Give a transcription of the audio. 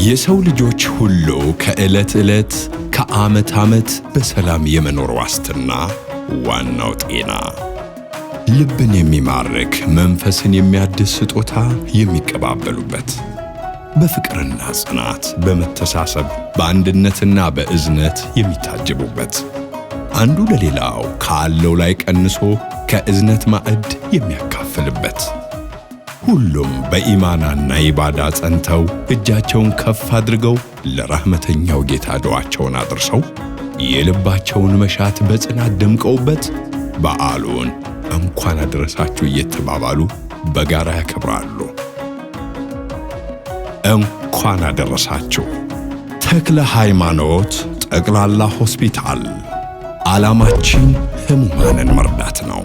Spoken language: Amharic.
የሰው ልጆች ሁሉ ከዕለት ዕለት ከዓመት ዓመት በሰላም የመኖር ዋስትና ዋናው ጤና፣ ልብን የሚማርክ መንፈስን የሚያድስ ስጦታ የሚቀባበሉበት፣ በፍቅርና ጽናት በመተሳሰብ በአንድነትና በእዝነት የሚታጀቡበት፣ አንዱ ለሌላው ካለው ላይ ቀንሶ ከእዝነት ማዕድ የሚያካፍልበት፣ ሁሉም በኢማንና ኢባዳ ጸንተው እጃቸውን ከፍ አድርገው ለረህመተኛው ጌታ ዱዓቸውን አድርሰው የልባቸውን መሻት በጽናት ደምቀውበት በዓሉን እንኳን አደረሳችሁ እየተባባሉ በጋራ ያከብራሉ። እንኳን አደረሳችሁ። ተክለ ሃይማኖት ጠቅላላ ሆስፒታል። ዓላማችን ሕሙማንን መርዳት ነው።